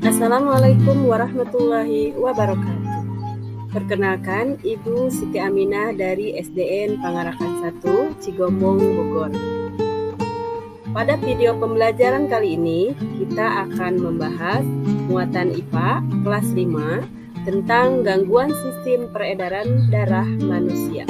Assalamualaikum warahmatullahi wabarakatuh. Perkenalkan, Ibu Siti Aminah dari SDN Pangarakan 1, Cigombong, Bogor. Pada video pembelajaran kali ini, kita akan membahas muatan IPA kelas 5 tentang gangguan sistem peredaran darah manusia.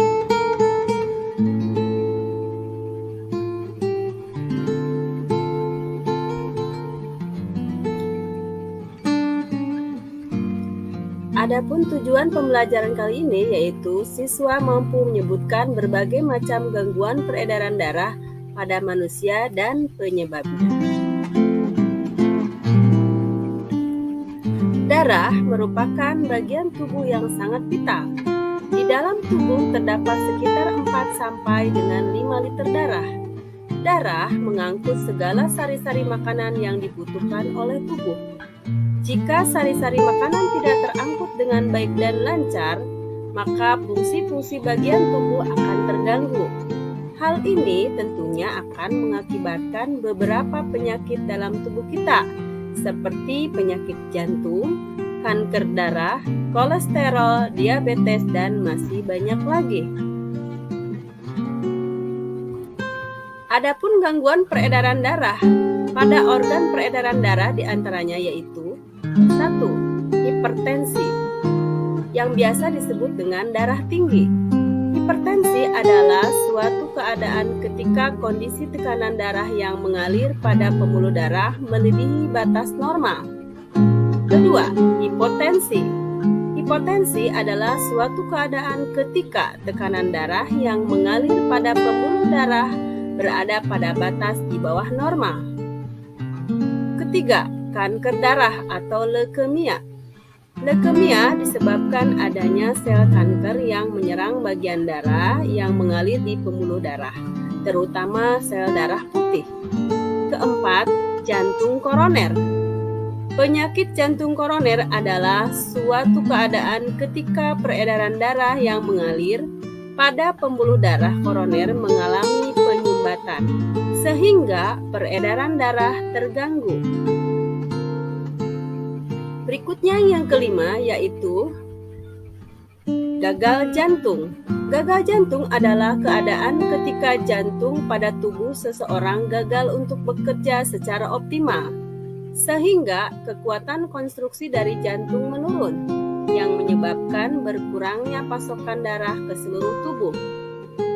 Adapun tujuan pembelajaran kali ini yaitu siswa mampu menyebutkan berbagai macam gangguan peredaran darah pada manusia dan penyebabnya. Darah merupakan bagian tubuh yang sangat vital. Di dalam tubuh terdapat sekitar 4 sampai dengan 5 liter darah. Darah mengangkut segala sari-sari makanan yang dibutuhkan oleh tubuh. Jika sari-sari makanan tidak terangkut dengan baik dan lancar, maka fungsi-fungsi bagian tubuh akan terganggu. Hal ini tentunya akan mengakibatkan beberapa penyakit dalam tubuh kita, seperti penyakit jantung, kanker darah, kolesterol, diabetes, dan masih banyak lagi. Adapun gangguan peredaran darah pada organ peredaran darah diantaranya yaitu 1. Hipertensi, yang biasa disebut dengan darah tinggi. Hipertensi adalah suatu keadaan ketika kondisi tekanan darah yang mengalir pada pembuluh darah melebihi batas normal. Kedua, hipotensi. Hipotensi adalah suatu keadaan ketika tekanan darah yang mengalir pada pembuluh darah berada pada batas di bawah normal. Ketiga, kanker darah atau leukemia. Leukemia disebabkan adanya sel kanker yang menyerang bagian darah yang mengalir di pembuluh darah, terutama sel darah putih. Keempat, jantung koroner. Penyakit jantung koroner adalah suatu keadaan ketika peredaran darah yang mengalir pada pembuluh darah koroner mengalami penyumbatan, sehingga peredaran darah terganggu. Berikutnya yang kelima yaitu gagal jantung. Gagal jantung adalah keadaan ketika jantung pada tubuh seseorang gagal untuk bekerja secara optimal, sehingga kekuatan konstruksi dari jantung menurun, yang menyebabkan berkurangnya pasokan darah ke seluruh tubuh.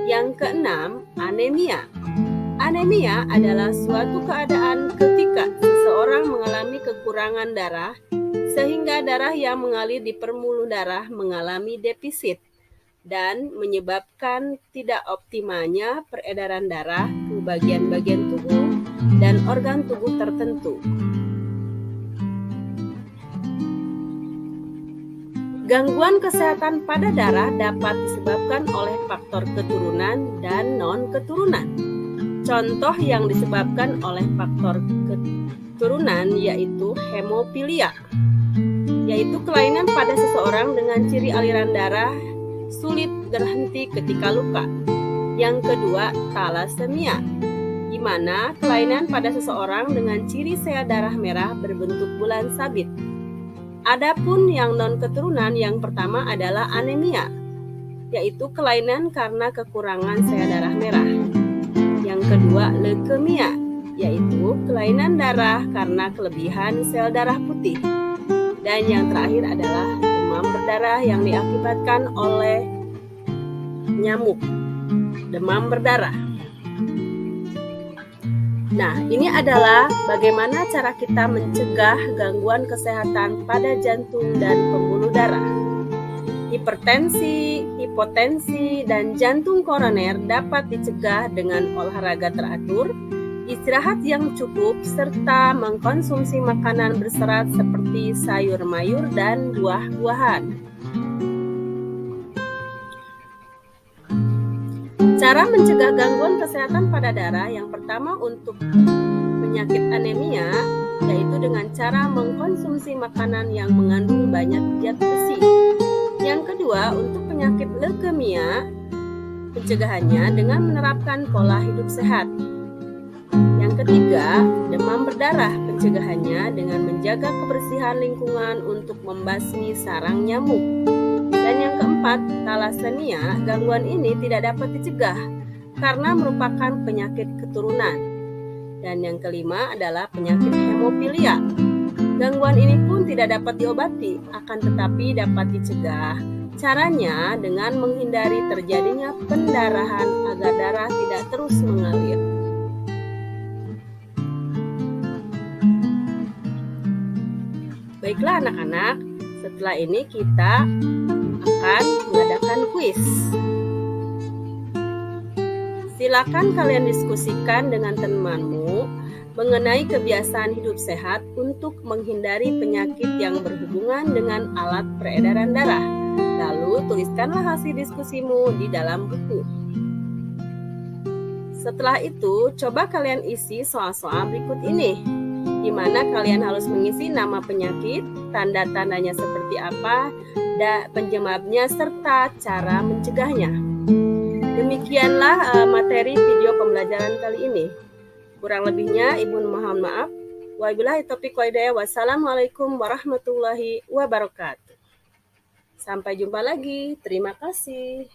Yang keenam, anemia. Anemia adalah suatu keadaan ketika seseorang mengalami kekurangan darah sehingga darah yang mengalir di pembuluh darah mengalami defisit dan menyebabkan tidak optimalnya peredaran darah ke bagian-bagian tubuh dan organ tubuh tertentu. Gangguan kesehatan pada darah dapat disebabkan oleh faktor keturunan dan non-keturunan. Contoh yang disebabkan oleh faktor keturunan yaitu hemofilia, yaitu kelainan pada seseorang dengan ciri aliran darah sulit berhenti ketika luka. Yang kedua, talasemia, di mana kelainan pada seseorang dengan ciri sel darah merah berbentuk bulan sabit. Adapun yang non-keturunan yang pertama adalah anemia, yaitu kelainan karena kekurangan sel darah merah. Yang kedua, leukemia, yaitu kelainan darah karena kelebihan sel darah putih. Dan yang terakhir adalah demam berdarah yang diakibatkan oleh nyamuk, demam berdarah. Nah, ini adalah bagaimana cara kita mencegah gangguan kesehatan pada jantung dan pembuluh darah. Hipertensi, hipotensi, dan jantung koroner dapat dicegah dengan olahraga teratur, istirahat yang cukup, serta mengkonsumsi makanan berserat seperti sayur mayur dan buah-buahan. Cara mencegah gangguan kesehatan pada darah yang pertama untuk penyakit anemia yaitu dengan cara mengkonsumsi makanan yang mengandung banyak zat besi. Yang kedua, untuk penyakit leukemia, pencegahannya dengan menerapkan pola hidup sehat. Yang Ketiga, demam berdarah. Pencegahannya dengan menjaga kebersihan lingkungan untuk membasmi sarang nyamuk. Dan yang keempat, thalassemia. Gangguan ini tidak dapat dicegah karena merupakan penyakit keturunan. Dan yang kelima adalah penyakit hemofilia. Gangguan ini pun tidak dapat diobati, akan tetapi dapat dicegah. Caranya dengan menghindari terjadinya pendarahan agar darah tidak terus mengalir. Baiklah anak-anak, setelah ini kita akan mengadakan kuis. Silakan kalian diskusikan dengan temanmu mengenai kebiasaan hidup sehat untuk menghindari penyakit yang berhubungan dengan alat peredaran darah. Lalu tuliskanlah hasil diskusimu di dalam buku. Setelah itu, coba kalian isi soal-soal berikut ini, di mana kalian harus mengisi nama penyakit, tanda-tandanya seperti apa, dan penyebabnya serta cara mencegahnya. Demikianlah materi video pembelajaran kali ini. Kurang lebihnya Ibu mohon maaf. Wabillahi taufiq wal hidayah. Wassalamualaikum warahmatullahi wabarakatuh. Sampai jumpa lagi. Terima kasih.